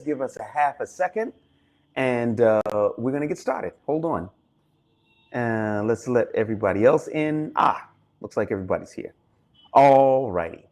give us a half a second and we're going to get started. Hold on. Let's let everybody else in. Looks like everybody's here. All righty.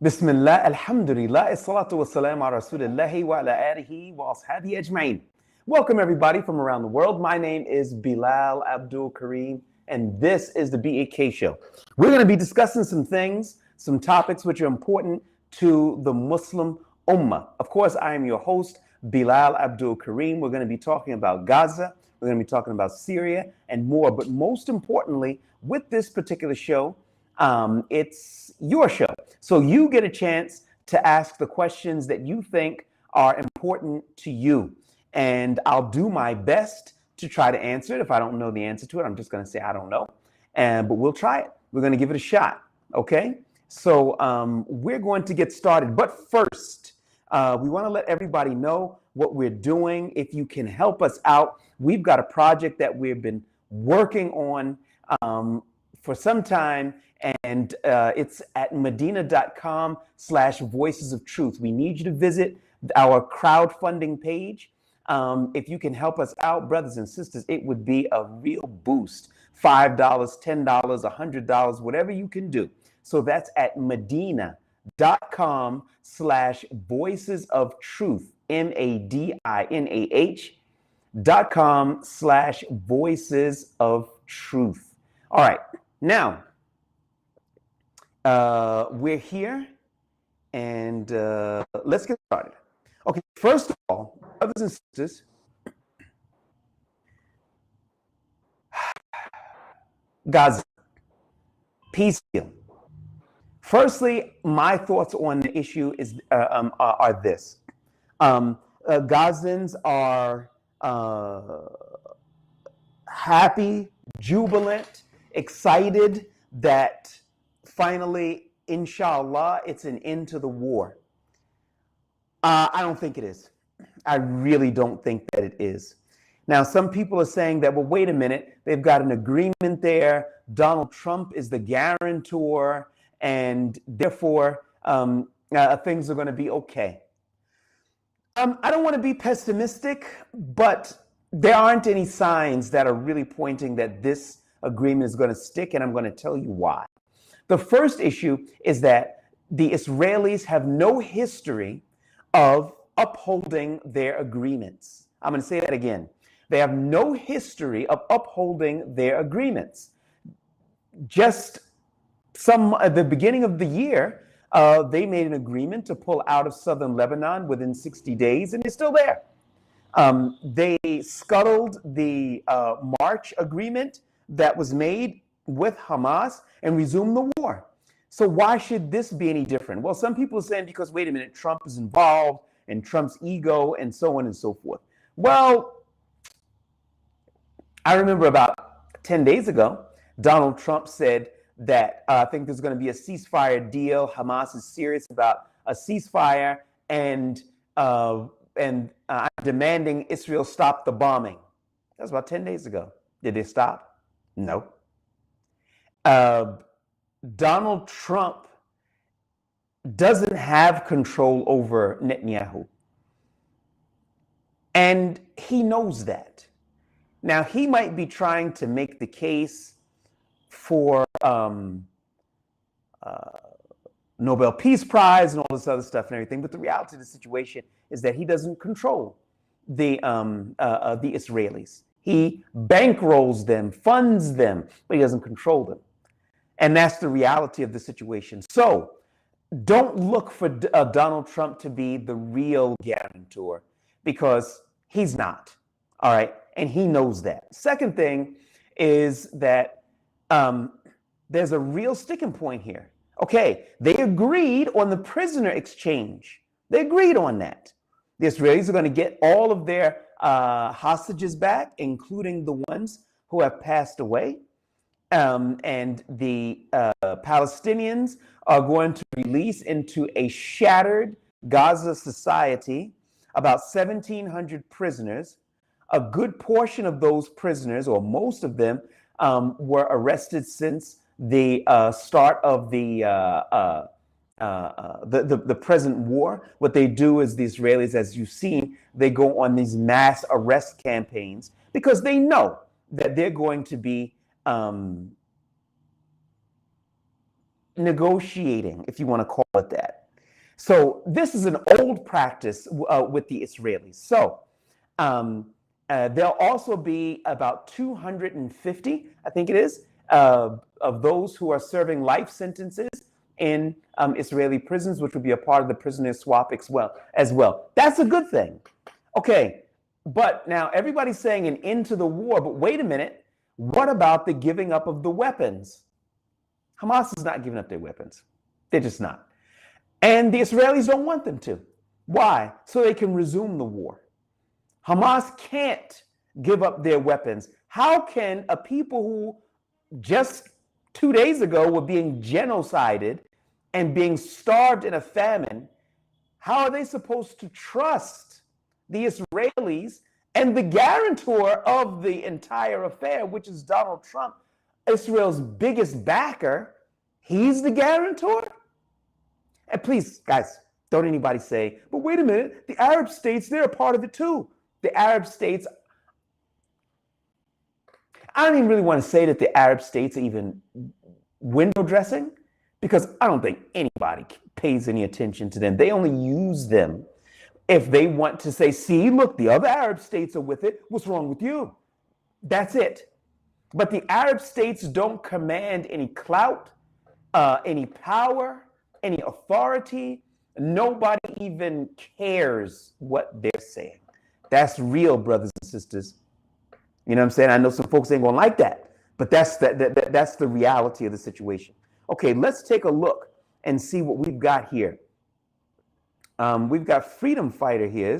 Bismillah, alhamdulillah, as-salatu was-salam ala rasulillahi wa ala alihi wa ashabihi ajma'in. Welcome everybody from around the world. My name is Bilal Abdul Kareem, and this is the BAK Show. We're going to be discussing some things, some topics which are important to the Muslim Ummah. Of course, I am your host, Bilal Abdul Kareem. We're going to be talking about Gaza. We're going to be talking about Syria and more. But most importantly, with this particular show, it's your show. So you get a chance to ask the questions that you think are important to you. And I'll do my best to try to answer it. If I don't know the answer to it, I'm just going to say I don't know. But we'll try it. We're going to give it a shot. Okay? So we're going to get started. But first, we want to let everybody know what we're doing. If you can help us out, we've got a project that we've been working on for some time. And it's at medina.com/voices of truth. We need you to visit our crowdfunding page. If you can help us out, brothers and sisters, it would be a real boost. $5, $10, $100, whatever you can do. So that's at medina.com/voices of truth, MADINAH.com/voices of truth. All right. Now, we're here and let's get started. Okay, first of all, brothers and sisters, Gaza, peace deal. Firstly, my thoughts on the issue are this. Gazans are happy, jubilant, excited that finally, inshallah, it's an end to the war. I don't think it is. I really don't think that it is. Now, some people are saying that, well, wait a minute, they've got an agreement there. Donald Trump is the guarantor, and therefore things are going to be okay. I don't want to be pessimistic, but there aren't any signs that are really pointing that this agreement is going to stick, and I'm going to tell you why. The first issue is that the Israelis have no history of upholding their agreements. I'm going to say that again. They have no history of upholding their agreements. Just at the beginning of the year, they made an agreement to pull out of southern Lebanon within 60 days, and they're still there. They scuttled the March agreement that was made with Hamas and resume the war. So why should this be any different? Well, some people are saying because, wait a minute, Trump is involved and Trump's ego and so on and so forth. Well, I remember about 10 days ago, Donald Trump said that I think there's going to be a ceasefire deal. Hamas is serious about a ceasefire and demanding Israel stop the bombing. That was about 10 days ago. Did they stop? No. Donald Trump doesn't have control over Netanyahu. And he knows that. Now, he might be trying to make the case for Nobel Peace Prize and all this other stuff and everything, but the reality of the situation is that he doesn't control the Israelis. He bankrolls them, funds them, but he doesn't control them. And that's the reality of the situation. So don't look for Donald Trump to be the real guarantor, because he's not. All right. And he knows that. Second thing is that there's a real sticking point here. Okay. They agreed on the prisoner exchange. They agreed on that. The Israelis are going to get all of their hostages back, including the ones who have passed away. And the Palestinians are going to release into a shattered Gaza society about 1,700 prisoners. A good portion of those prisoners, or most of them, were arrested since the start of the the present war. What they do is the Israelis, as you've seen, they go on these mass arrest campaigns because they know that they're going to be negotiating, if you want to call it that. So this is an old practice with the Israelis. So there'll also be about 250, I think it is, of those who are serving life sentences in Israeli prisons, which would be a part of the prisoner swap as well. That's a good thing. Okay, but now everybody's saying an end to the war, but wait a minute. What about the giving up of the weapons? Hamas is not giving up their weapons. They're just not. And the Israelis don't want them to. Why? So they can resume the war. Hamas can't give up their weapons. How can a people who just 2 days ago were being genocided and being starved in a famine, how are they supposed to trust the Israelis and the guarantor of the entire affair, which is Donald Trump, Israel's biggest backer? He's the guarantor? And please, guys, don't anybody say, but wait a minute, the Arab states, they're a part of it too. The Arab states, I don't even really want to say that the Arab states are even window dressing, because I don't think anybody pays any attention to them. They only use them if they want to say, see, look, the other Arab states are with it. What's wrong with you? That's it. But the Arab states don't command any clout, any power, any authority. Nobody even cares what they're saying. That's real, brothers and sisters. You know what I'm saying? I know some folks ain't gonna like that, but that's the reality of the situation. Okay, let's take a look and see what we've got here. We've got freedom fighter here.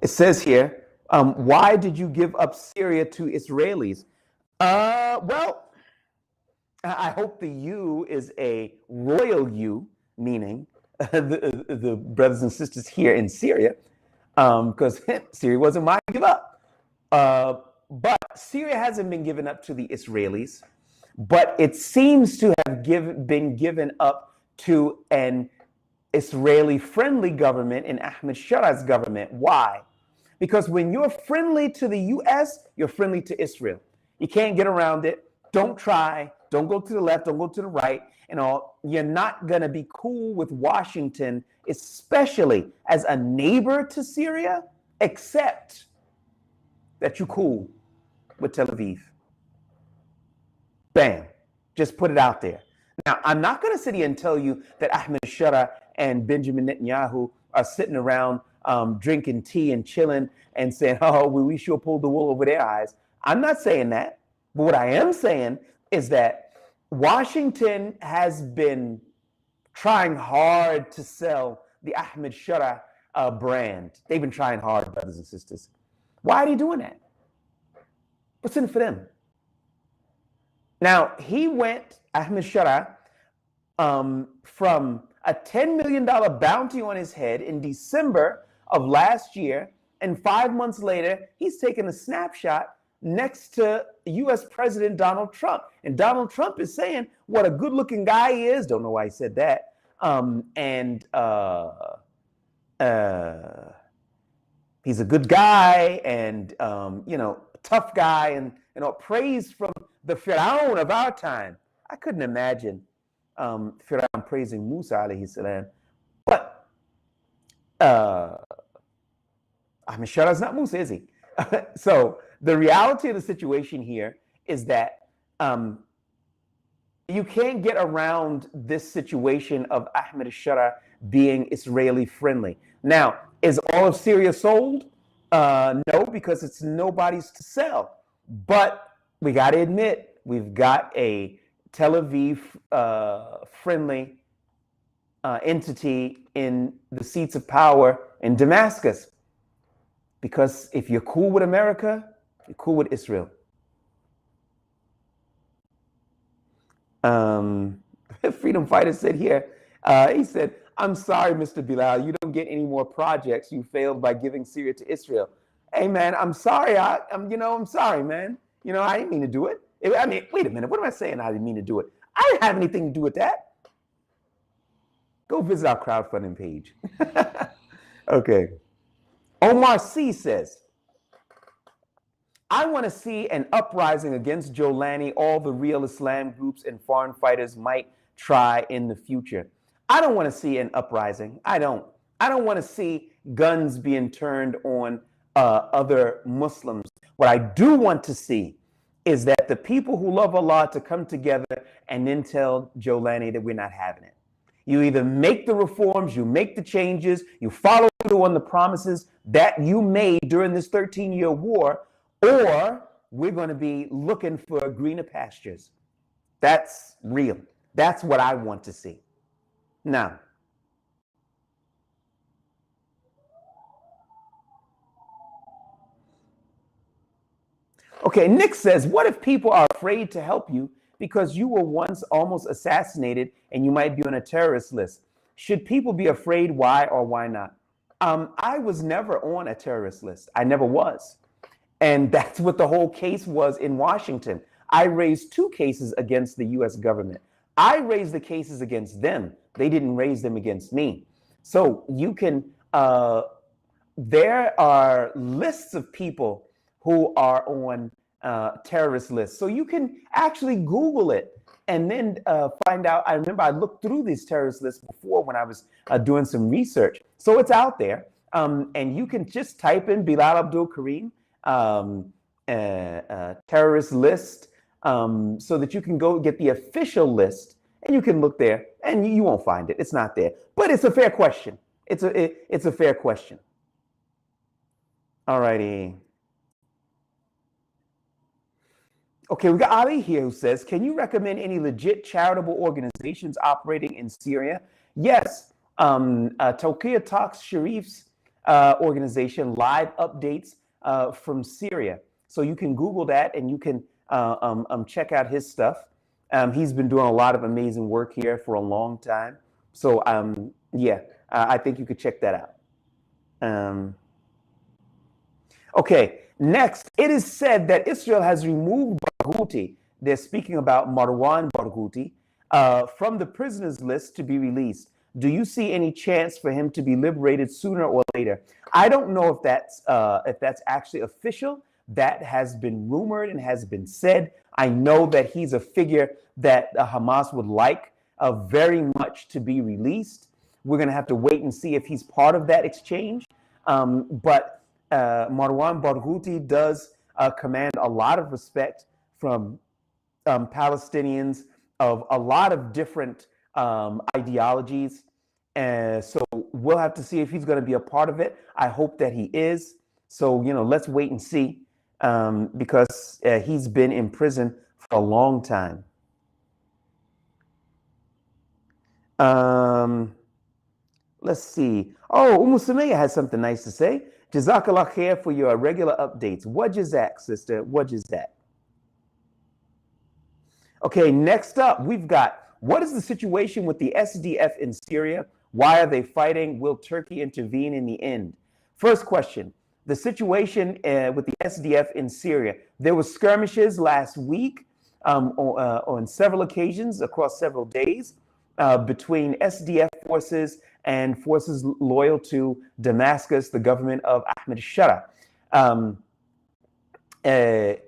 It says here, why did you give up Syria to Israelis? Well, I hope the U is a royal U, meaning the brothers and sisters here in Syria, because Syria wasn't mine to give up. But Syria hasn't been given up to the Israelis, but it seems to have been given up to an Israeli-friendly government, in Ahmed Sharah's government. Why? Because when you're friendly to the U.S., you're friendly to Israel. You can't get around it. Don't try. Don't go to the left. Don't go to the right. And all. You're not going to be cool with Washington, especially as a neighbor to Syria, except that you're cool with Tel Aviv. Bam. Just put it out there. Now, I'm not going to sit here and tell you that Ahmed Sharah and Benjamin Netanyahu are sitting around drinking tea and chilling and saying, oh, we sure pulled the wool over their eyes. I'm not saying that. But what I am saying is that Washington has been trying hard to sell the Ahmed Sharah brand. They've been trying hard, brothers and sisters. Why are they doing that? What's in it for them? Now, he went, Ahmed Sharah, from a $10 million bounty on his head in December of last year, and 5 months later, he's taken a snapshot next to U.S. President Donald Trump. And Donald Trump is saying what a good-looking guy he is. Don't know why he said that. He's a good guy and, tough guy and, praise from the Pharaoh of our time. I couldn't imagine Pharaoh praising Musa alayhi salam. But Ahmed Sharah's not Musa, is he? So the reality of the situation here is that you can't get around this situation of Ahmed Sharah being Israeli friendly. Now, is all of Syria sold? No, because it's nobody's to sell. But we got to admit, we've got a Tel Aviv friendly entity in the seats of power in Damascus. Because if you're cool with America, you're cool with Israel. Freedom Fighter said here, he said, I'm sorry, Mr. Bilal, you don't get any more projects. You failed by giving Syria to Israel. Hey, man, I'm sorry. I'm sorry, man. I didn't mean to do it. I mean, wait a minute. What am I saying? I didn't mean to do it. I didn't have anything to do with that. Go visit our crowdfunding page. Okay. Omar C says, I want to see an uprising against Jolani all the real Islam groups and foreign fighters might try in the future. I don't want to see an uprising. I don't. I don't want to see guns being turned on other Muslims. What I do want to see is that the people who love Allah to come together and then tell Jolani that we're not having it. You either make the reforms, you make the changes, you follow through on the promises that you made during this 13-year war, or we're going to be looking for greener pastures. That's real. That's what I want to see. Now, okay, Nick says, what if people are afraid to help you because you were once almost assassinated and you might be on a terrorist list? Should people be afraid? Why or why not? I was never on a terrorist list. I never was. And that's what the whole case was in Washington. I raised 2 cases against the US government. I raised the cases against them. They didn't raise them against me. So you can, there are lists of people who are on terrorist lists. So you can actually Google it and then find out. I remember I looked through these terrorist lists before when I was doing some research. So it's out there. And you can just type in Bilal Abdul Karim terrorist list so that you can go get the official list and you can look there and you won't find it. It's not there. But it's a fair question. It's a fair question. All righty. Okay, we got Ali here who says, can you recommend any legit charitable organizations operating in Syria? Yes, Tawqiyah Talks Sharif's organization live updates from Syria. So you can Google that and you can check out his stuff. He's been doing a lot of amazing work here for a long time. So yeah, I think you could check that out. Okay, next, it is said that Israel has removed Barghouti. They're speaking about Marwan Barghouti from the prisoners list to be released. Do you see any chance for him to be liberated sooner or later? I don't know if that's actually official. That has been rumored and has been said. I know that he's a figure that Hamas would like very much to be released. We're going to have to wait and see if he's part of that exchange. But Marwan Barghouti does command a lot of respect from Palestinians of a lot of different ideologies. So we'll have to see if he's going to be a part of it. I hope that he is. So, let's wait and see because he's been in prison for a long time. Let's see. Oh, Sumayya has something nice to say. Jazakallah khair for your regular updates. What jazak, sister? What jazak? Okay, next up, we've got, what is the situation with the SDF in Syria? Why are they fighting? Will Turkey intervene in the end? First question, the situation with the SDF in Syria. There were skirmishes last week on several occasions across several days between SDF forces and forces loyal to Damascus, the government of Ahmed Shara. There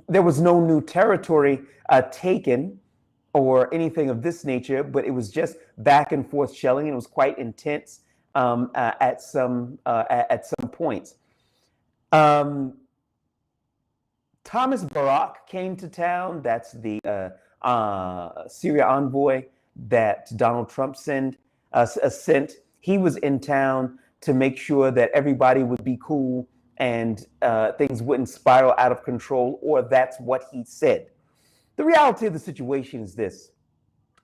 was no new territory taken or anything of this nature, but it was just back and forth shelling, and it was quite intense at some points. Thomas Barak came to town. That's the Syria envoy that Donald Trump sent. He was in town to make sure that everybody would be cool and things wouldn't spiral out of control, or that's what he said. The reality of the situation is this.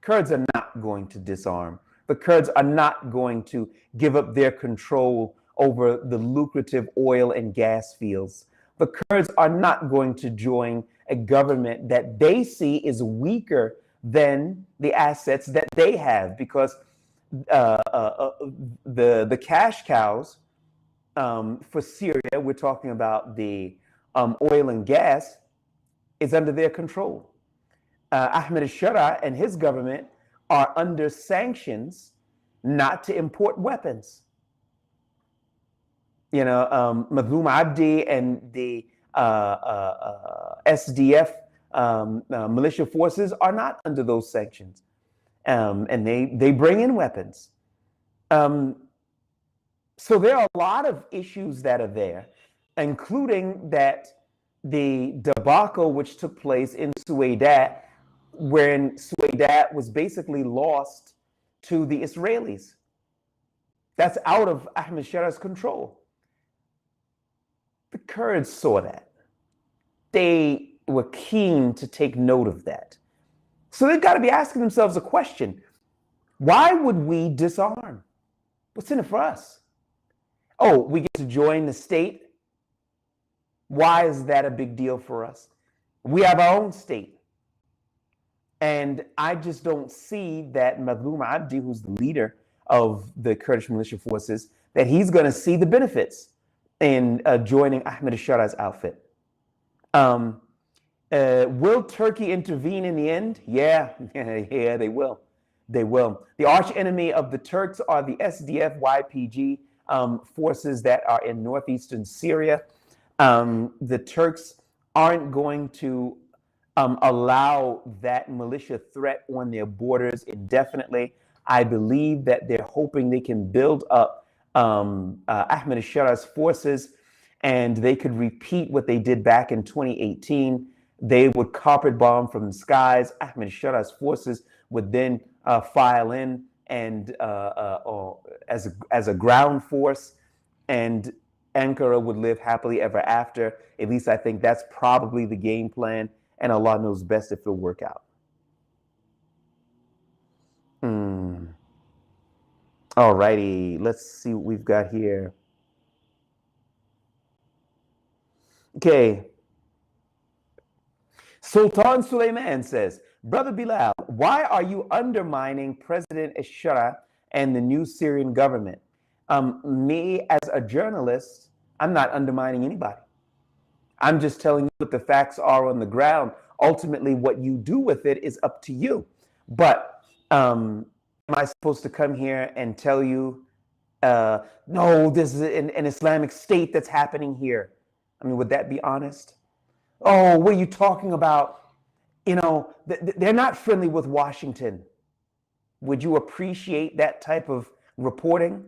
Kurds are not going to disarm. The Kurds are not going to give up their control over the lucrative oil and gas fields. The Kurds are not going to join a government that they see is weaker than the assets that they have, because the cash cows for Syria, we're talking about the oil and gas, is under their control. Ahmed al-Shara and his government are under sanctions not to import weapons. Madloom Abdi and the SDF militia forces are not under those sanctions, and they bring in weapons. So there are a lot of issues that are there, including that the debacle which took place in Suwaydat, when Suwaydat was basically lost to the Israelis. That's out of Ahmed Shara's control. The Kurds saw that. They were keen to take note of that. So they've got to be asking themselves a question. Why would we disarm? What's in it for us? Oh, we get to join the state. Why is that a big deal for us? We have our own state. And I just don't see that Madloom Abdi, who's the leader of the Kurdish militia forces, that he's going to see the benefits in joining Ahmed al-Shara's outfit. Will Turkey intervene in the end? Yeah, they will. They will. The arch enemy of the Turks are the SDF-YPG forces that are in northeastern Syria. The Turks aren't going to allow that militia threat on their borders indefinitely. I believe that they're hoping they can build up Ahmed al-Shara's forces, and they could repeat what they did back in 2018. They would carpet bomb from the skies. Ahmed al-Shara's forces would then file in and as a ground force, and Ankara would live happily ever after. At least I think that's probably the game plan, and Allah knows best if it'll work out. All righty, let's see what we've got here. Okay. Sultan Suleiman says, Brother Bilal, why are you undermining President al-Shara and the new Syrian government? Me, as a journalist, I'm not undermining anybody. I'm just telling you what the facts are on the ground. Ultimately, what you do with it is up to you. But am I supposed to come here and tell you, no, this is an Islamic state that's happening here? I mean, would that be honest? Oh, what are you talking about? You know, they're not friendly with Washington. Would you appreciate that type of reporting?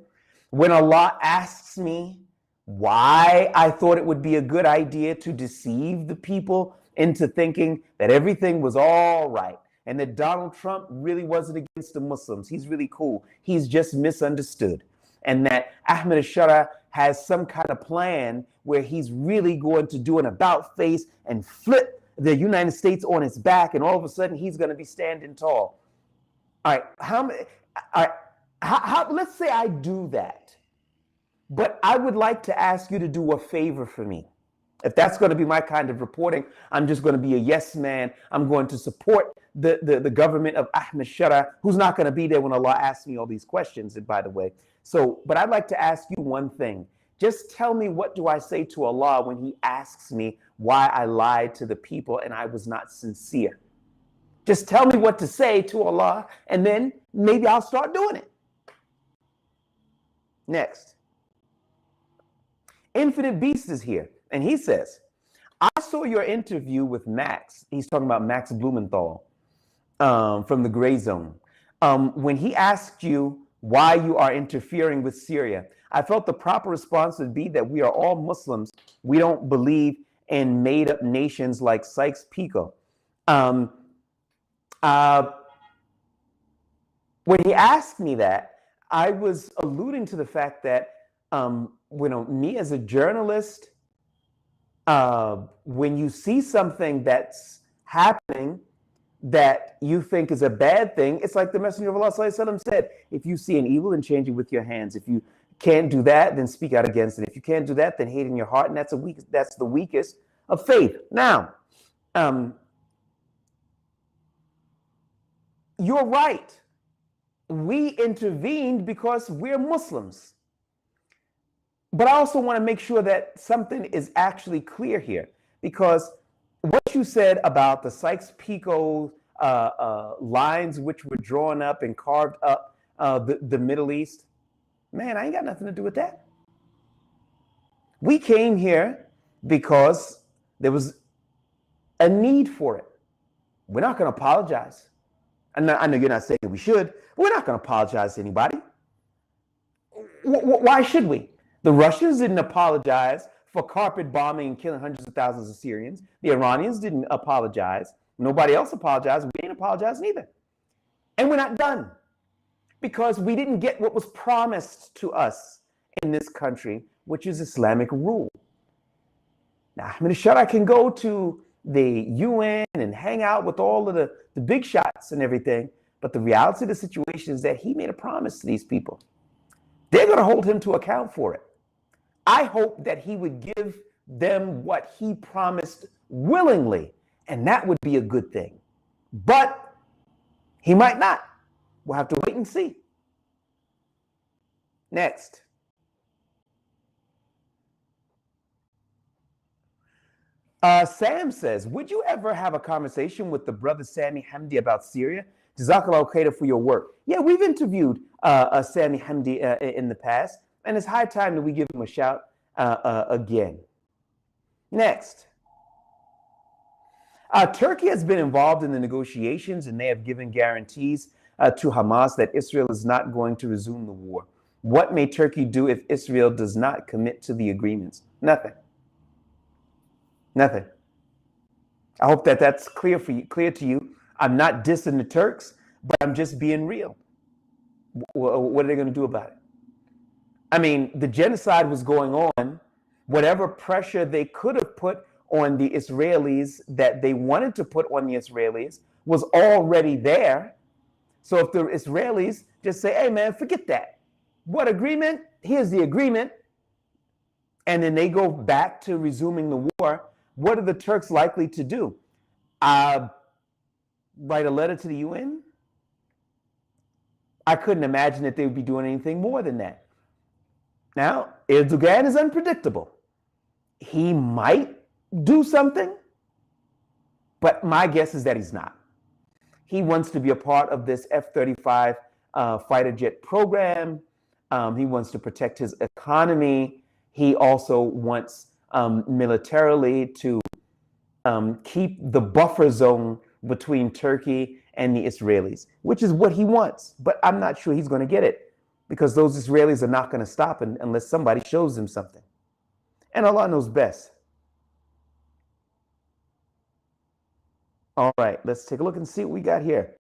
When Allah asks me why I thought it would be a good idea to deceive the people into thinking that everything was all right and that Donald Trump really wasn't against the Muslims. He's really cool. He's just misunderstood. And that Ahmed al-Shara has some kind of plan where he's really going to do an about face and flip the United States on its back, and all of a sudden he's going to be standing tall. All right, let's say I do that, but I would like to ask you to do a favor for me. If that's going to be my kind of reporting, I'm just going to be a yes man. I'm going to support the government of Ahmed al-Shara, who's not going to be there when Allah asks me all these questions, and by the way. But I'd like to ask you one thing. Just tell me, what do I say to Allah when he asks me why I lied to the people and I was not sincere? Just tell me what to say to Allah, and then maybe I'll start doing it. Next. Infinite Beast is here, and he says, I saw your interview with Max. He's talking about Max Blumenthal from the Gray Zone. When he asked you why you are interfering with Syria, I felt the proper response would be that we are all Muslims. We don't believe in made-up nations like Sykes-Picot. When he asked me that, I was alluding to the fact that me as a journalist, when you see something that's happening that you think is a bad thing, it's like the Messenger of Allah ﷺ said, if you see an evil, then change it with your hands. If you can't do that, then speak out against it. If you can't do that, then hate in your heart, and that's the weakest of faith. Now, you're right. We intervened because we're Muslims. But I also want to make sure that something is actually clear here, because what you said about the Sykes-Picot lines which were drawn up and carved up the Middle East, man, I ain't got nothing to do with that. We came here because there was a need for it. We're not going to apologize. I know you're not saying we should, but we're not going to apologize to anybody. Why should we? The Russians didn't apologize for carpet bombing and killing hundreds of thousands of Syrians. The Iranians didn't apologize. Nobody else apologized. We ain't apologizing either. And we're not done because we didn't get what was promised to us in this country, which is Islamic rule. Now, Ahmed Shara can go to the UN and hang out with all of the big shots and everything, but the reality of the situation is that he made a promise to these people. They're going to hold him to account for it. I hope that he would give them what he promised willingly, and that would be a good thing. But he might not. We'll have to wait and see. Next. Sam says, would you ever have a conversation with the brother Sami Hamdi about Syria? Jazakallah khair for your work. Yeah, we've interviewed Sami Hamdi in the past, and it's high time that we give him a shout again. Next. Turkey has been involved in the negotiations, and they have given guarantees to Hamas that Israel is not going to resume the war. What may Turkey do if Israel does not commit to the agreements? Nothing. Nothing. I hope that that's clear to you. I'm not dissing the Turks, but I'm just being real. What are they going to do about it? I mean, the genocide was going on. Whatever pressure they could have put on the Israelis that they wanted to put on the Israelis was already there. So if the Israelis just say, hey, man, forget that. What agreement? Here's the agreement. And then they go back to resuming the war. What are the Turks likely to do? Write a letter to the UN? I couldn't imagine that they would be doing anything more than that. Now, Erdogan is unpredictable. He might do something, but my guess is that he's not. He wants to be a part of this F-35 fighter jet program. He wants to protect his economy. He also wants militarily to keep the buffer zone between Turkey and the Israelis, which is what he wants. But I'm not sure he's going to get it because those Israelis are not going to stop unless somebody shows them something. And Allah knows best. All right, let's take a look and see what we got here.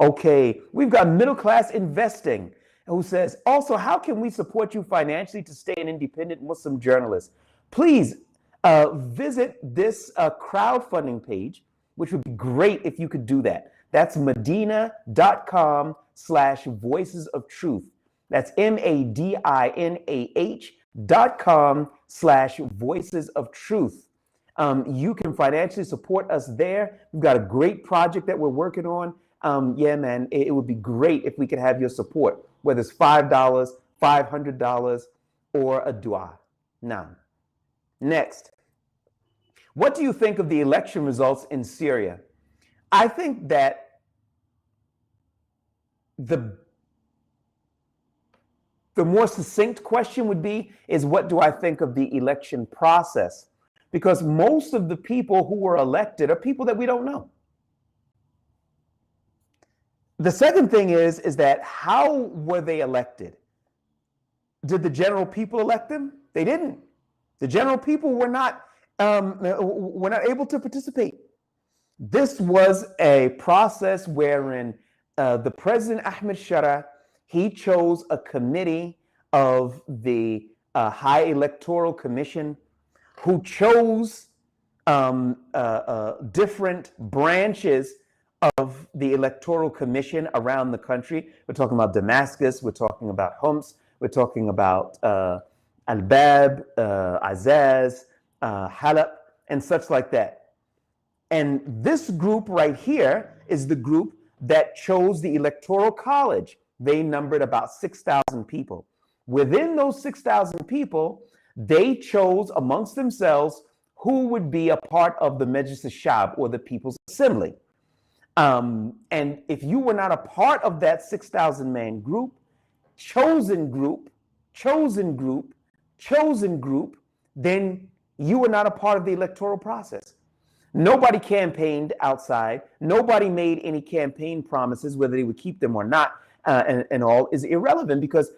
Okay, we've got Middle Class Investing, who says, also, how can we support you financially to stay an independent Muslim journalist? Please visit this crowdfunding page, which would be great if you could do that. That's Madinah.com/voices of truth. That's MADINAH.com/voices of truth. You can financially support us there. We've got a great project that we're working on. Yeah, man, it would be great if we could have your support, whether it's $5, $500, or a dua. Now, next, what do you think of the election results in Syria? I think that the more succinct question would be, is what do I think of the election process? Because most of the people who were elected are people that we don't know. The second thing is that how were they elected? Did the general people elect them? They didn't. The general people were not able to participate. This was a process wherein the President Ahmed Shara, he chose a committee of the High Electoral Commission who chose different branches of the Electoral Commission around the country. We're talking about Damascus, we're talking about Homs, we're talking about Al-Bab, Azaz, Halab, and such like that. And this group right here is the group that chose the Electoral College. They numbered about 6,000 people. Within those 6,000 people, They chose amongst themselves who would be a part of the Majlis al-Shab, or the People's Assembly. And if you were not a part of that 6,000 man group, chosen group, chosen group, chosen group, then you were not a part of the electoral process. Nobody campaigned outside. Nobody made any campaign promises. Whether they would keep them or not, and all is irrelevant, because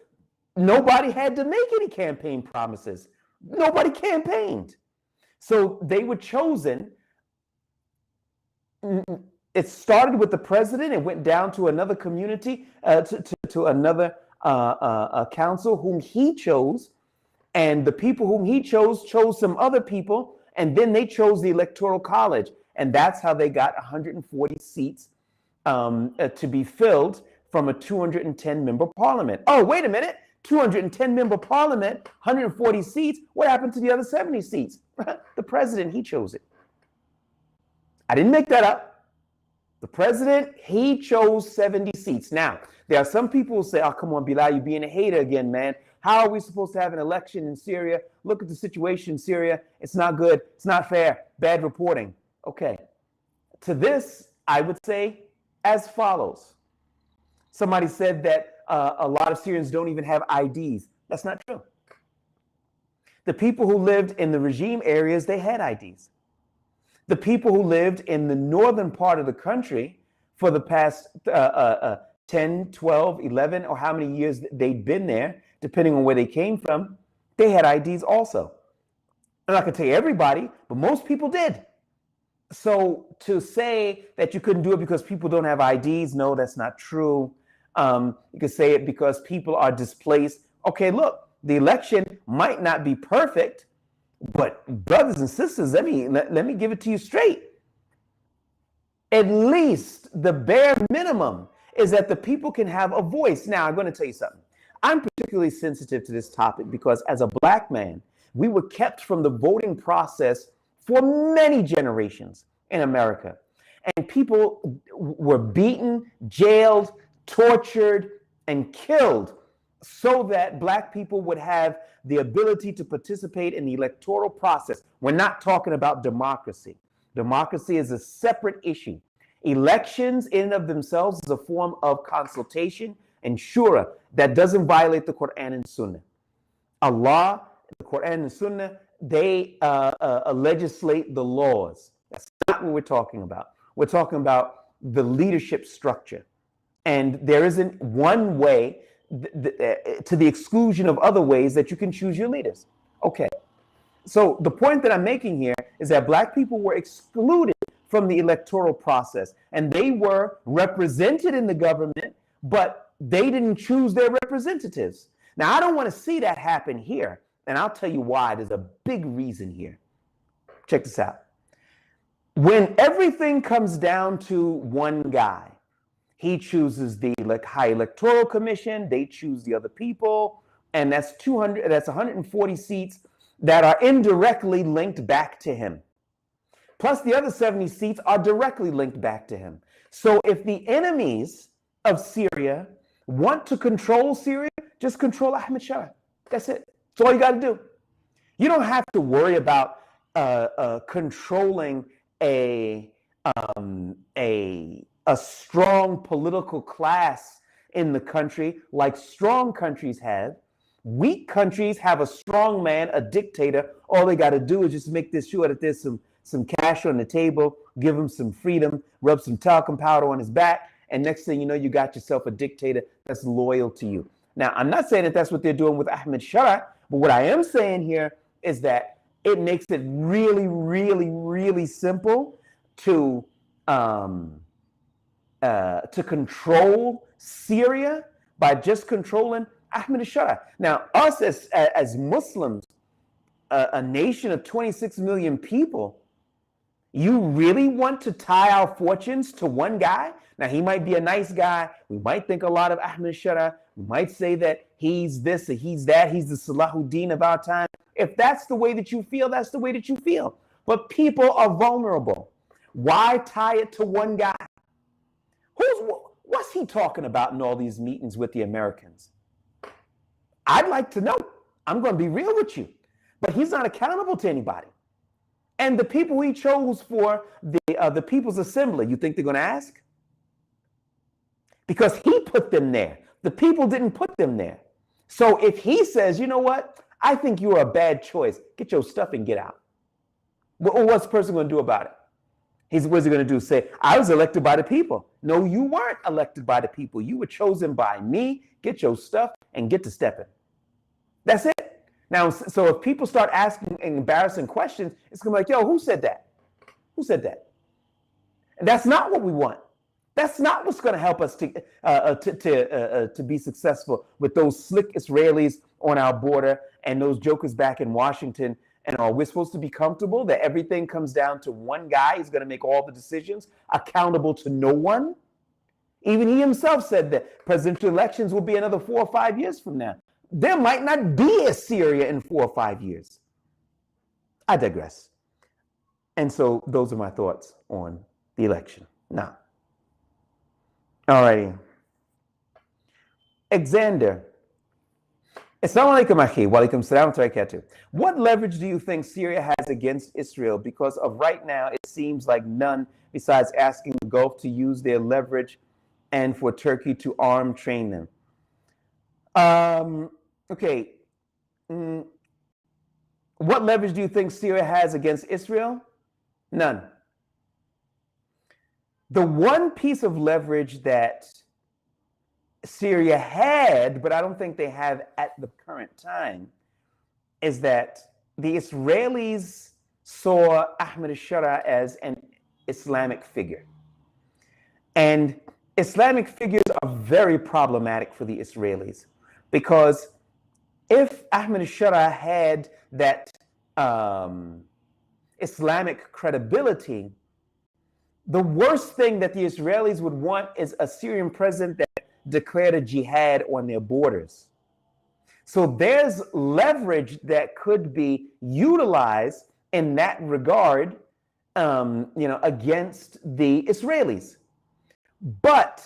nobody had to make any campaign promises. Nobody campaigned. So they were chosen. It started with the president. It went down to another community, to another council whom he chose. And the people whom he chose some other people. And then they chose the Electoral College. And that's how they got 140 seats to be filled from a 210-member parliament. Oh, wait a minute. 210-member parliament, 140 seats. What happened to the other 70 seats? The president, he chose it. I didn't make that up. The president, he chose 70 seats. Now, there are some people who say, oh, come on, Bilal, you're being a hater again, man. How are we supposed to have an election in Syria? Look at the situation in Syria. It's not good. It's not fair. Bad reporting. Okay. To this, I would say as follows. Somebody said that a lot of Syrians don't even have IDs. That's not true. The people who lived in the regime areas, they had IDs. The people who lived in the northern part of the country for the past 10, 12, 11, or how many years they'd been there, depending on where they came from, they had IDs also. I'm not going to tell you everybody, but most people did. So to say that you couldn't do it because people don't have IDs, no, that's not true. You could say it because people are displaced. Okay, look, the election might not be perfect, but brothers and sisters, let me give it to you straight. At least the bare minimum is that the people can have a voice. Now, I'm going to tell you something. I'm particularly sensitive to this topic because as a black man, we were kept from the voting process for many generations in America. And people were beaten, jailed, tortured, and killed so that black people would have the ability to participate in the electoral process. We're not talking about democracy. Democracy is a separate issue. Elections in and of themselves is a form of consultation and shura that doesn't violate the Quran and Sunnah. Allah, the Quran and Sunnah, they legislate the laws. That's not what we're talking about. We're talking about the leadership structure. And there isn't one way to the exclusion of other ways that you can choose your leaders. Okay. So the point that I'm making here is that black people were excluded from the electoral process, and they were represented in the government, but they didn't choose their representatives. Now, I don't want to see that happen here, and I'll tell you why. There's a big reason here. Check this out. When everything comes down to one guy, he chooses the High Electoral Commission, they choose the other people, and that's 140 seats that are indirectly linked back to him. Plus the other 70 seats are directly linked back to him. So if the enemies of Syria want to control Syria, just control Ahmed Shara. That's it. That's all you got to do. You don't have to worry about controlling a strong political class in the country like strong countries have. Weak countries have a strong man, a dictator. All they got to do is just make this sure that there's some cash on the table, give him some freedom, rub some talcum powder on his back, and next thing you know, you got yourself a dictator that's loyal to you. Now, I'm not saying that that's what they're doing with Ahmed Shara, but what I am saying here is that it makes it really, really, really simple to control Syria by just controlling Ahmed Shara. Now, us as Muslims, a nation of 26 million people, you really want to tie our fortunes to one guy? Now, he might be a nice guy. We might think a lot of Ahmed Shara. We might say that he's this or he's that. He's the Salahuddin of our time. If that's the way that you feel, that's the way that you feel. But people are vulnerable. Why tie it to one guy? What's he talking about in all these meetings with the Americans? I'd like to know. I'm going to be real with you. but he's not accountable to anybody. And the people he chose for the People's Assembly, you think they're going to ask? Because he put them there. The people didn't put them there. So if he says, you know what, I think you're a bad choice, get your stuff and get out. What's the person going to do about it? What's he going to do? Say, I was elected by the people. No, you weren't elected by the people. You were chosen by me. Get your stuff and get to stepping. That's it. Now, so if people start asking embarrassing questions, it's going to be like, yo, who said that? Who said that? And that's not what we want. That's not what's going to help us to be successful with those slick Israelis on our border and those jokers back in Washington. And are we supposed to be comfortable that everything comes down to one guy who's going to make all the decisions, accountable to no one? Even he himself said that presidential elections will be another 4 or 5 years from now. There might not be a Syria in 4 or 5 years. I digress. And so those are my thoughts on the election. Now, all righty. Alexander. Assalamu alaikum, akhi. Wa alaikum salam wa barakatuh. What leverage do you think Syria has against Israel? Because of right now, it seems like none, besides asking the Gulf to use their leverage and for Turkey to arm train them. Okay. What leverage do you think Syria has against Israel? None. The one piece of leverage that Syria had, but I don't think they have at the current time, is that the Israelis saw Ahmed al-Shara as an Islamic figure. And Islamic figures are very problematic for the Israelis, because if Ahmed al-Shara had that Islamic credibility, the worst thing that the Israelis would want is a Syrian president that declared a jihad on their borders. So there's leverage that could be utilized in that regard, against the Israelis. But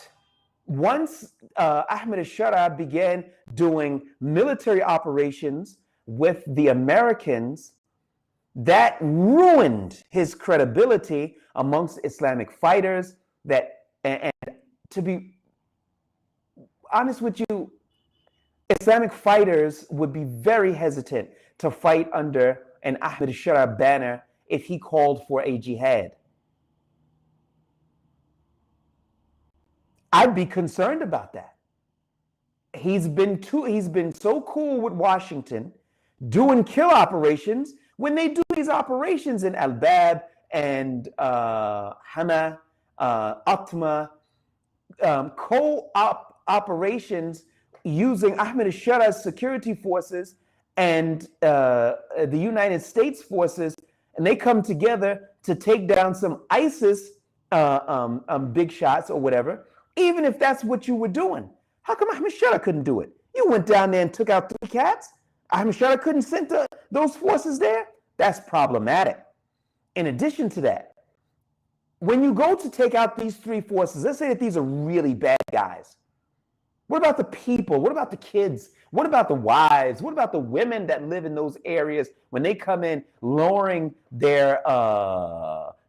once Ahmed al-Shara began doing military operations with the Americans, that ruined his credibility amongst Islamic fighters. And to be honest with you, Islamic fighters would be very hesitant to fight under an Ahmed al-Shara banner if he called for a jihad. I'd be concerned about that. He's been so cool with Washington doing kill operations. When they do these operations in Al-Bab and Hama, Atma, co-op operations using Ahmed al-Shara's security forces and the United States forces, and they come together to take down some ISIS big shots or whatever. Even if that's what you were doing, how come Ahmed al-Shara couldn't do it? You went down there and took out 3 cats. Ahmed al-Shara couldn't send those forces there? That's problematic. In addition to that, when you go to take out these 3 forces, let's say that these are really bad guys. What about the people? What about the kids? What about the wives? What about the women that live in those areas when they come in lowering their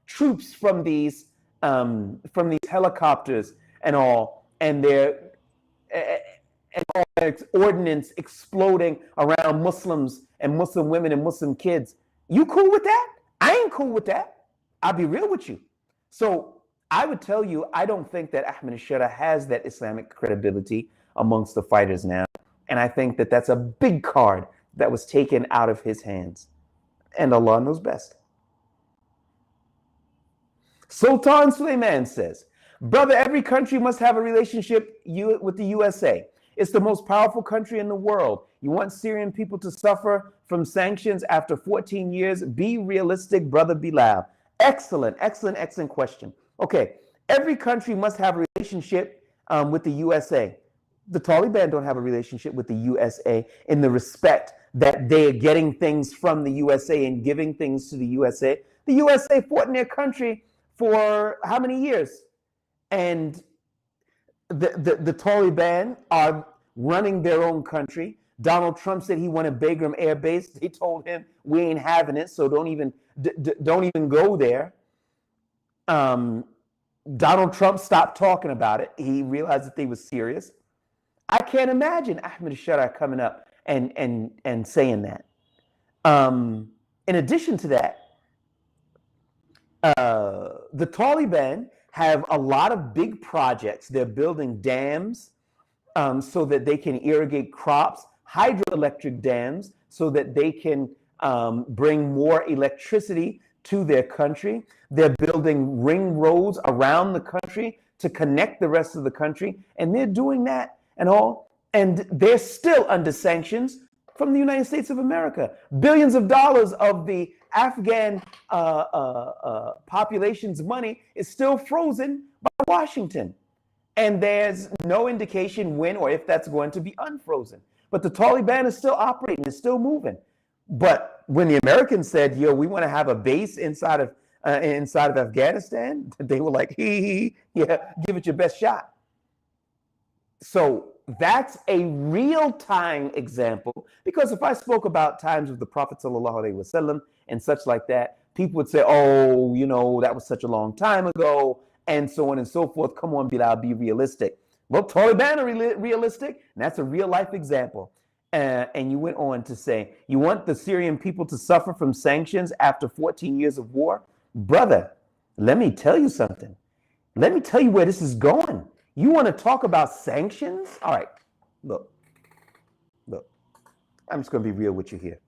troops from these helicopters and all, and their ordnance exploding around Muslims and Muslim women and Muslim kids? You cool with that? I ain't cool with that. I'll be real with you. So I would tell you, I don't think that Ahmed al-Shara has that Islamic credibility amongst the fighters now. And I think that that's a big card that was taken out of his hands. And Allah knows best. Sultan Suleiman says, brother, every country must have a relationship with the USA. It's the most powerful country in the world. You want Syrian people to suffer from sanctions after 14 years? Be realistic, brother Bilal. Excellent question. Okay, every country must have a relationship with the USA. The Taliban don't have a relationship with the USA in the respect that they are getting things from the USA and giving things to the USA. The USA fought in their country for how many years? And the Taliban are running their own country. Donald Trump said he wanted Bagram Air Base. They told him we ain't having it, so don't even go there. Donald Trump stopped talking about it. He realized that they were serious. I can't imagine Ahmed Sharaa coming up and saying that. In addition to that, the Taliban have a lot of big projects. They're building dams so that they can irrigate crops, hydroelectric dams so that they can bring more electricity to their country. They're building ring roads around the country to connect the rest of the country, and they're doing that and all. And they're still under sanctions from the United States of America. Billions of dollars of the Afghan population's money is still frozen by Washington. And there's no indication when or if that's going to be unfrozen. But the Taliban is still operating, it's still moving. But when the Americans said, yo, we want to have a base inside of Afghanistan, they were like, yeah, give it your best shot. So that's a real-time example, because if I spoke about times of the Prophet ﷺ and such like that, people would say, oh, you know, that was such a long time ago, and so on and so forth. Come on, Bilal, be realistic. Well, Taliban are realistic, and that's a real-life example. And you went on to say, you want the Syrian people to suffer from sanctions after 14 years of war? Brother, let me tell you something. Let me tell you where this is going. You want to talk about sanctions? All right, look. I'm just going to be real with you here.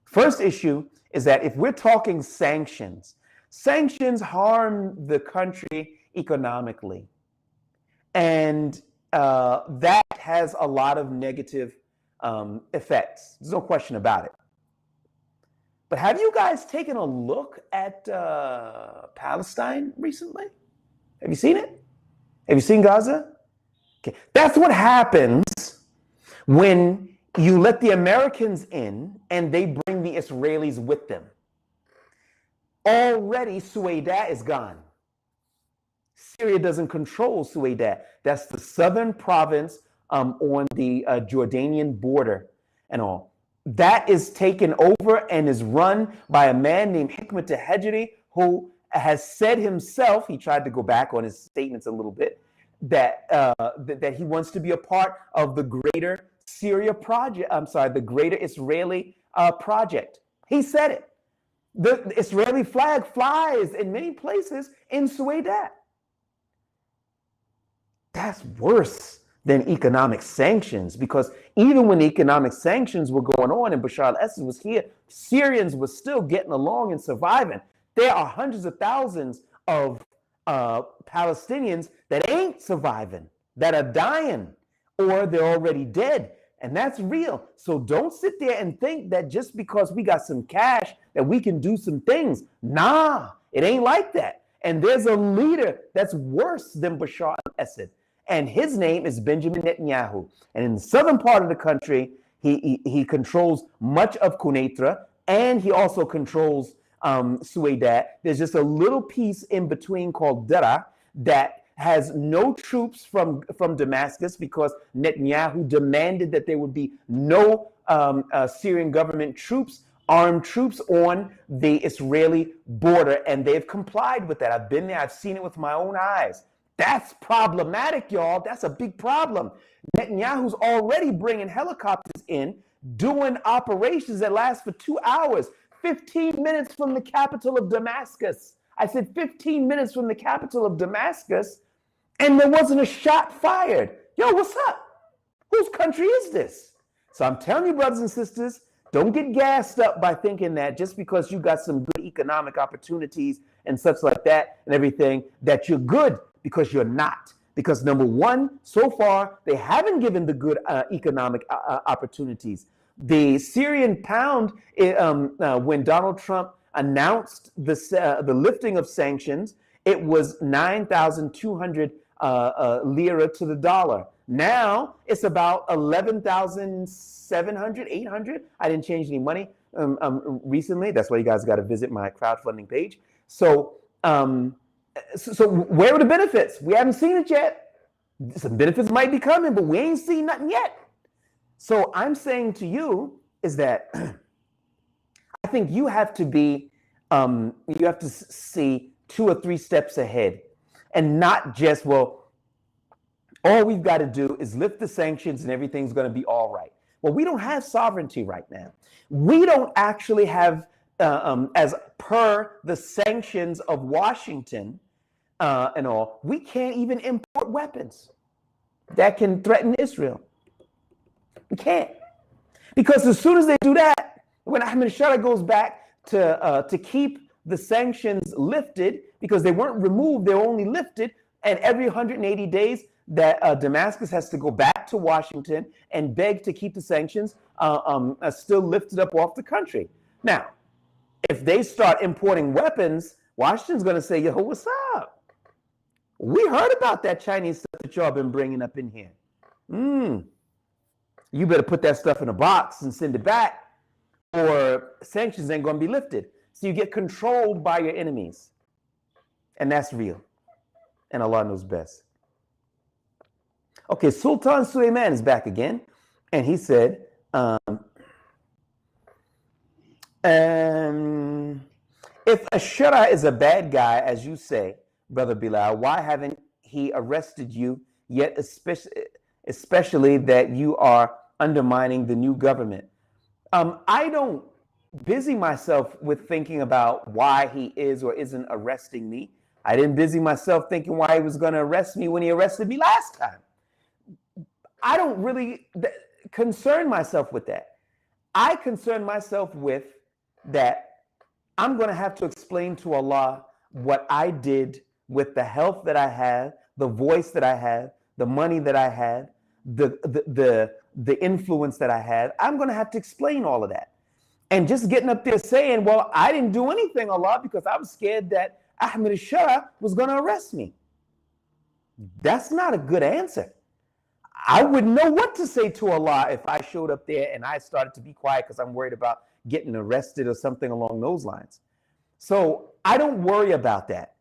First issue is that if we're talking sanctions, sanctions harm the country economically. And that has a lot of negative effects. There's no question about it. But have you guys taken a look at Palestine recently? Have you seen it? Have you seen Gaza? Okay. That's what happens when you let the Americans in and they bring the Israelis with them. Already, Suwayda is gone. Syria doesn't control Suwayda. That's the southern province on the Jordanian border and all. That is taken over and is run by a man named Hikmet al-Hajri, who has said himself, he tried to go back on his statements a little bit, that he wants to be a part of the greater Syria project, the greater Israeli project. He said it. The Israeli flag flies in many places in Suwayda. That's worse than economic sanctions, because even when the economic sanctions were going on and Bashar al-Assad was here, Syrians were still getting along and surviving. There are hundreds of thousands of Palestinians that ain't surviving, that are dying, or they're already dead. And that's real. So don't sit there and think that just because we got some cash that we can do some things. Nah, it ain't like that. And there's a leader that's worse than Bashar al-Assad. And his name is Benjamin Netanyahu. And in the southern part of the country, he controls much of Quneitra, and he also controls Suwayda. There's just a little piece in between called Dara that has no troops from Damascus, because Netanyahu demanded that there would be no Syrian government troops, armed troops on the Israeli border, and they've complied with that. I've been there. I've seen it with my own eyes. That's problematic, y'all. That's a big problem. Netanyahu's already bringing helicopters in, doing operations that last for 2 hours, 15 minutes from the capital of Damascus. I said 15 minutes from the capital of Damascus, and there wasn't a shot fired. Yo, what's up? Whose country is this? So I'm telling you, brothers and sisters, don't get gassed up by thinking that just because you got some good economic opportunities and such like that and everything, that you're good, because you're not. Because number one, so far, they haven't given the good economic opportunities. The Syrian pound, when Donald Trump announced the lifting of sanctions, it was 9,200 lira to the dollar. Now it's about 11,700, 800. I didn't change any money recently. That's why you guys got to visit my crowdfunding page. So where are the benefits? We haven't seen it yet. Some benefits might be coming, but we ain't seen nothing yet. So I'm saying to you is that I think you have to be, you have to see 2 or 3 steps ahead and not just, well, all we've got to do is lift the sanctions and everything's going to be all right. Well, we don't have sovereignty right now. We don't actually have, as per the sanctions of Washington and all, we can't even import weapons that can threaten Israel. We can't. Because as soon as they do that, when Ahmadinejad goes back to keep the sanctions lifted, because they weren't removed, they're only lifted, and every 180 days that Damascus has to go back to Washington and beg to keep the sanctions still lifted up off the country. Now, if they start importing weapons, Washington's going to say, yo, what's up? We heard about that Chinese stuff that y'all been bringing up in here. You better put that stuff in a box and send it back, or sanctions ain't going to be lifted. So you get controlled by your enemies. And that's real. And Allah knows best. Okay, Sultan Suleiman is back again. And he said, if Ashura is a bad guy, as you say, Brother Bilal, why haven't he arrested you yet, especially that you are undermining the new government? I don't busy myself with thinking about why he is or isn't arresting me. I didn't busy myself thinking why he was going to arrest me when he arrested me last time. I don't really concern myself with that. I concern myself with that I'm going to have to explain to Allah what I did with the health that I have, the voice that I have, the money that I have, the influence that I have. I'm going to have to explain all of that. And just getting up there saying, well, I didn't do anything, Allah, because I was scared that Ahmadinejad was going to arrest me. That's not a good answer. I wouldn't know what to say to Allah if I showed up there and I started to be quiet because I'm worried about getting arrested or something along those lines. So I don't worry about that.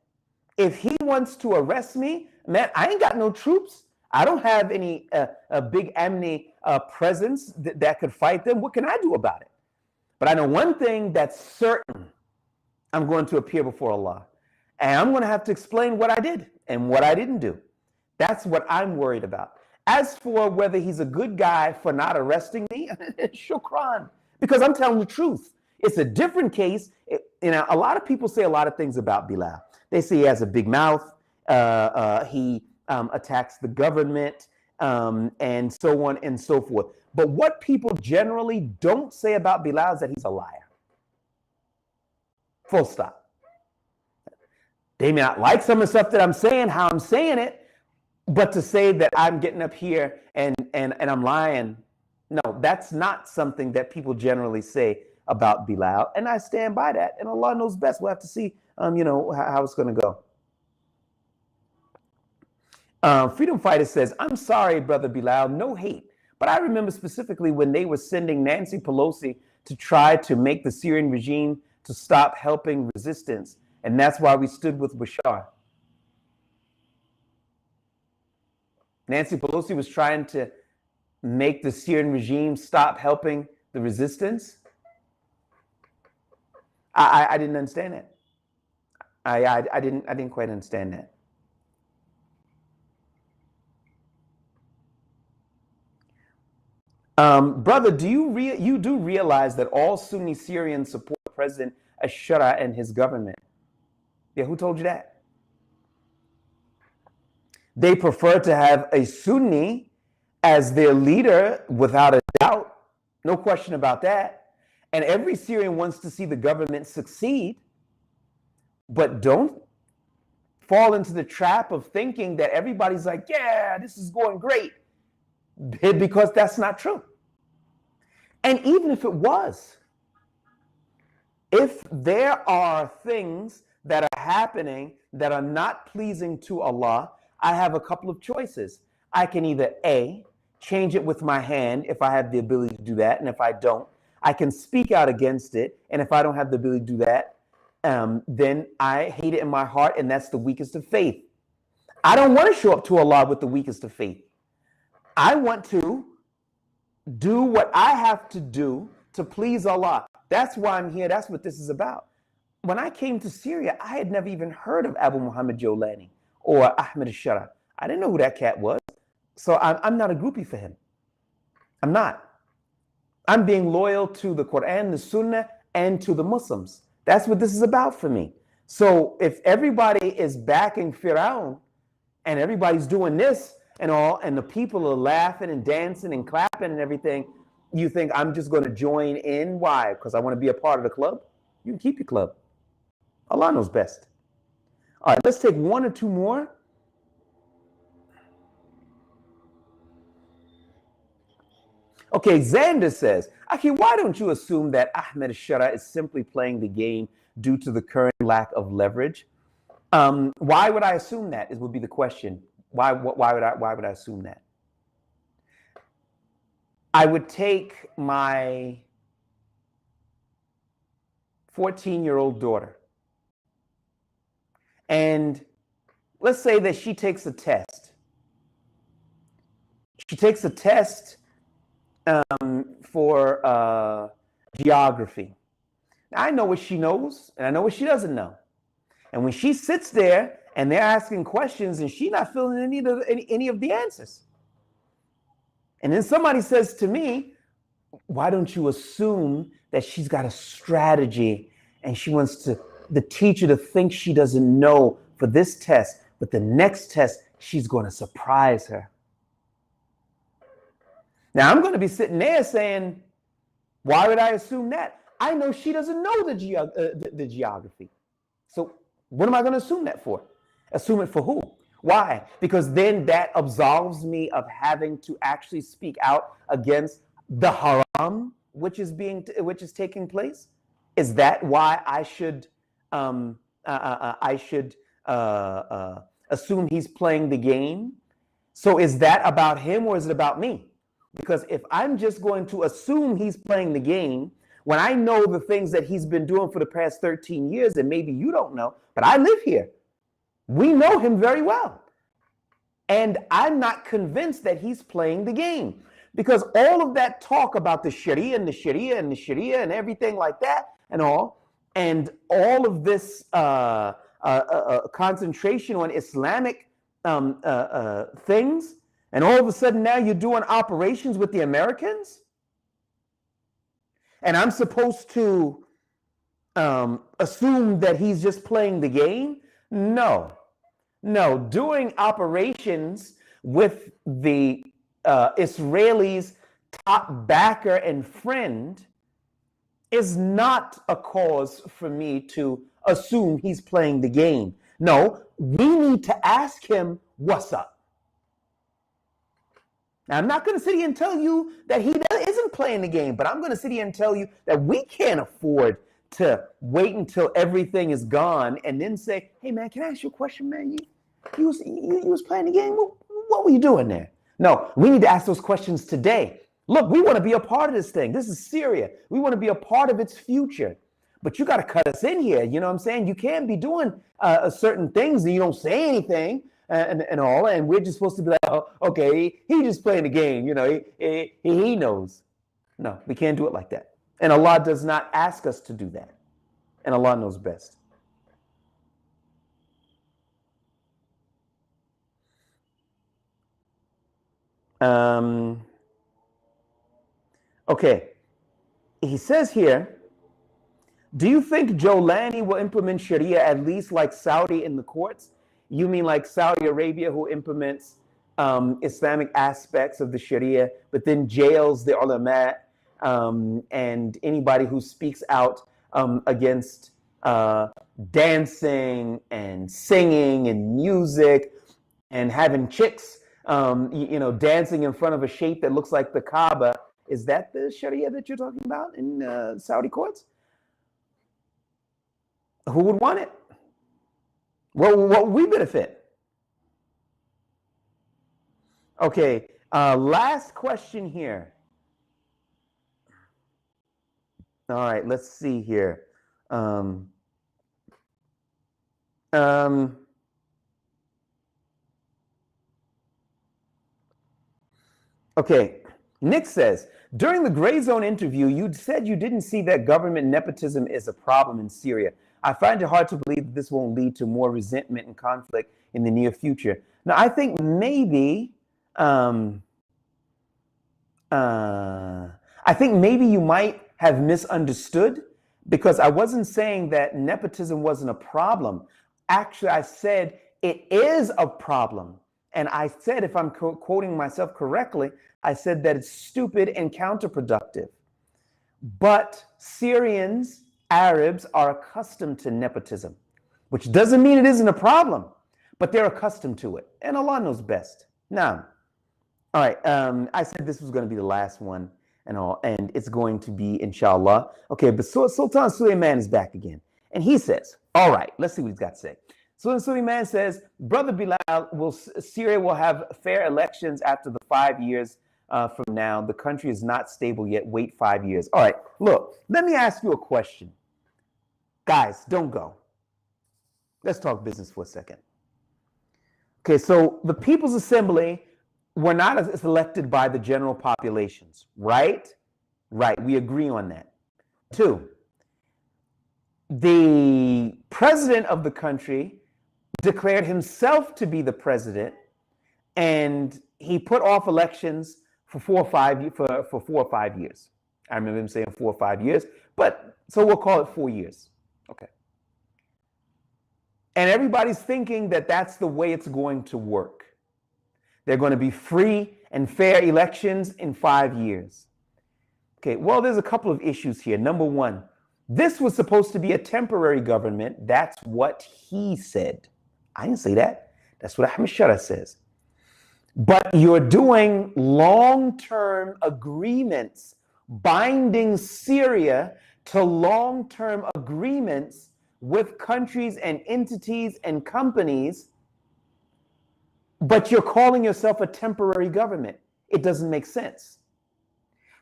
If he wants to arrest me, man, I ain't got no troops. I don't have any a big Amni presence that could fight them. What can I do about it? But I know one thing that's certain. I'm going to appear before Allah. And I'm going to have to explain what I did and what I didn't do. That's what I'm worried about. As for whether he's a good guy for not arresting me, shukran, because I'm telling the truth. It's a different case. A lot of people say a lot of things about Bilal. They say he has a big mouth. He attacks the government, and so on and so forth. But what people generally don't say about Bilal is that he's a liar. Full stop. They may not like some of the stuff that I'm saying, how I'm saying it, but to say that I'm getting up here and I'm lying, no, that's not something that people generally say about Bilal. And I stand by that. And Allah knows best. We'll have to see, how it's going to go. Freedom Fighter says, I'm sorry, Brother Bilal, no hate. But I remember specifically when they were sending Nancy Pelosi to try to make the Syrian regime to stop helping resistance. And that's why we stood with Bashar. Nancy Pelosi was trying to make the Syrian regime stop helping the resistance. I didn't understand that. I didn't quite understand that. Brother, do you do realize that all Sunni Syrians support President Ashura and his government? Yeah, who told you that? They prefer to have a Sunni as their leader, without a doubt. No question about that. And every Syrian wants to see the government succeed. But don't fall into the trap of thinking that everybody's like, yeah, this is going great. Because that's not true. And even if it was, if there are things that are happening that are not pleasing to Allah, I have a couple of choices. I can either A, change it with my hand if I have the ability to do that, and if I don't, I can speak out against it, and if I don't have the ability to do that, then I hate it in my heart, and that's the weakest of faith. I don't want to show up to Allah with the weakest of faith. I want to do what I have to do to please Allah. That's why I'm here. That's what this is about. When I came to Syria, I had never even heard of Abu Muhammad Jolani or Ahmed al-Shara. I didn't know who that cat was. So I'm not a groupie for him. I'm not. I'm being loyal to the Quran, the Sunnah, and to the Muslims. That's what this is about for me. So if everybody is backing Fir'aun and everybody's doing this and all, and the people are laughing and dancing and clapping and everything, you think I'm just going to join in? Why? Because I want to be a part of the club? You can keep your club. Allah knows best. All right, let's take one or two more. Okay, Xander says, Aki, why don't you assume that Ahmed Shara is simply playing the game due to the current lack of leverage? Why would I assume that? Would be the question. Why would I assume that? I would take my 14-year-old daughter, and let's say that she takes a test. She takes a test for geography. Now, I know what she knows, and I know what she doesn't know. And when she sits there and they're asking questions and she's not feeling any of the answers, and then somebody says to me, why don't you assume that she's got a strategy and she wants the teacher to think she doesn't know for this test, but the next test she's going to surprise her? Now I'm going to be sitting there saying, why would I assume that? I know she doesn't know the geography. So what am I going to assume that for? Assume it for who? Why? Because then that absolves me of having to actually speak out against the haram which is taking place. Is that why I should assume he's playing the game? So is that about him or is it about me? Because if I'm just going to assume he's playing the game when I know the things that he's been doing for the past 13 years, and maybe you don't know, but I live here. We know him very well. And I'm not convinced that he's playing the game. Because all of that talk about the Sharia and the Sharia and the Sharia and everything like that and all of this concentration on Islamic things, and all of a sudden now you're doing operations with the Americans? And I'm supposed to assume that he's just playing the game? No. Doing operations with the Israelis' top backer and friend is not a cause for me to assume he's playing the game. No, we need to ask him what's up. Now, I'm not going to sit here and tell you that he isn't playing the game, but I'm going to sit here and tell you that we can't afford to wait until everything is gone and then say, hey, man, can I ask you a question, man? You was playing the game? What were you doing there? No, we need to ask those questions today. Look, we want to be a part of this thing. This is Syria. We want to be a part of its future. But you got to cut us in here. You know what I'm saying? You can't be doing certain things and you don't say anything. And all, and we're just supposed to be like, oh, okay, he just playing the game, you know, he knows. No, we can't do it like that. And Allah does not ask us to do that. And Allah knows best. Okay, he says here, do you think Jolani will implement Sharia at least like Saudi in the courts? You mean like Saudi Arabia, who implements Islamic aspects of the Sharia, but then jails the ulama and anybody who speaks out against dancing and singing and music and having chicks, dancing in front of a shape that looks like the Kaaba? Is that the Sharia that you're talking about in Saudi courts? Who would want it? What would we benefit? Okay, last question here. All right, let's see here. Okay, Nick says, during the Gray Zone interview, you said you didn't see that government nepotism is a problem in Syria. I find it hard to believe that this won't lead to more resentment and conflict in the near future. Now, I think maybe, I think maybe you might have misunderstood, because I wasn't saying that nepotism wasn't a problem. Actually, I said it is a problem. And I said, if I'm quoting myself correctly, I said that it's stupid and counterproductive. But Syrians, Arabs are accustomed to nepotism, which doesn't mean it isn't a problem, but they're accustomed to it. And Allah knows best. Now, all right, I said this was going to be the last one and all, and it's going to be, inshallah. Okay, but Sultan Suleiman is back again. And he says, all right, let's see what he's got to say. Sultan Suleiman says, Brother Bilal, Syria will have fair elections after the 5 years from now. The country is not stable yet. Wait 5 years. All right, look, let me ask you a question. Guys, don't go. Let's talk business for a second. Okay, so the People's Assembly were not elected by the general populations, right? Right, we agree on that. 2, the president of the country declared himself to be the president, and he put off elections for 4 or 5 years. I remember him saying 4 or 5 years, but so we'll call it 4 years. Okay. And everybody's thinking that that's the way it's going to work. They're going to be free and fair elections in 5 years. Okay, well, there's a couple of issues here. Number one, this was supposed to be a temporary government. That's what he said. I didn't say that. That's what Ahmed Shara says. But you're doing long-term agreements, binding Syria to long-term agreements with countries and entities and companies, but you're calling yourself a temporary government. It doesn't make sense.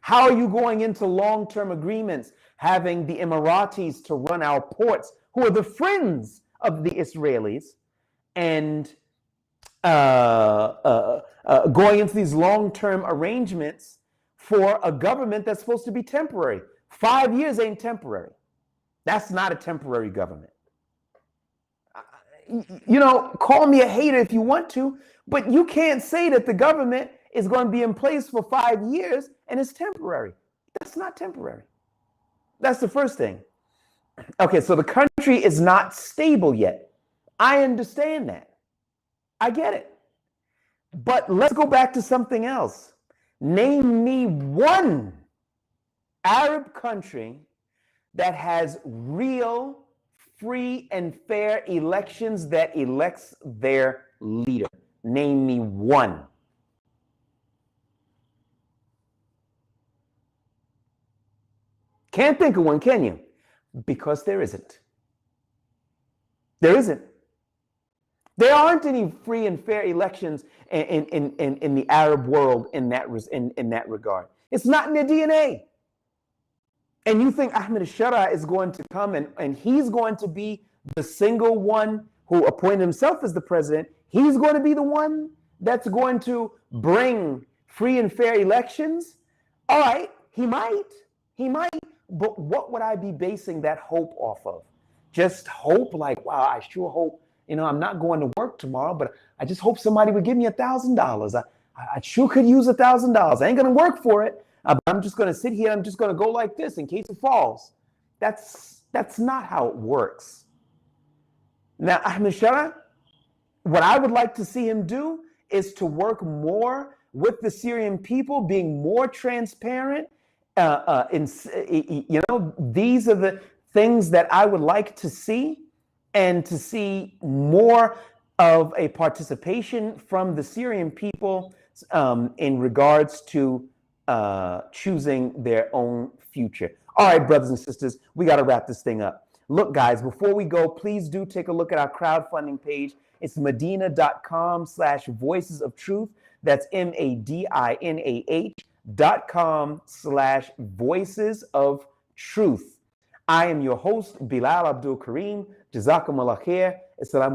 How are you going into long-term agreements, having the Emiratis to run our ports, who are the friends of the Israelis, and going into these long-term arrangements for a government that's supposed to be temporary? 5 years ain't temporary. That's not a temporary government. You know, call me a hater if you want to, but you can't say that the government is going to be in place for 5 years and it's temporary. That's not temporary. That's the first thing. Okay, so the country is not stable yet. I understand that. I get it. But let's go back to something else. Name me one Arab country that has real, free, and fair elections that elects their leader. Name me one. Can't think of one, can you? Because there isn't. There isn't. There aren't any free and fair elections in the Arab world in that regard. It's not in their DNA. And you think Ahmed Shara is going to come and he's going to be the single one who appointed himself as the president? He's going to be the one that's going to bring free and fair elections? All right, he might. But what would I be basing that hope off of? Just hope, like, wow, I sure hope, I'm not going to work tomorrow, but I just hope somebody would give me $1,000. I sure could use $1,000. I ain't going to work for it. I'm just going to sit here. I'm just going to go like this in case it falls. That's not how it works. Now, Ahmed Shara, what I would like to see him do is to work more with the Syrian people, being more transparent. These are the things that I would like to see, and to see more of a participation from the Syrian people in regards to choosing their own future. All right, brothers and sisters, we got to wrap this thing up. Look, guys, before we go, please do take a look at our crowdfunding page. It's Madina.com/Voices of Truth. That's MADINAH.com/Voices of Truth. I am your host, Bilal Abdul Kareem. Jazakumullah khair. Assalamu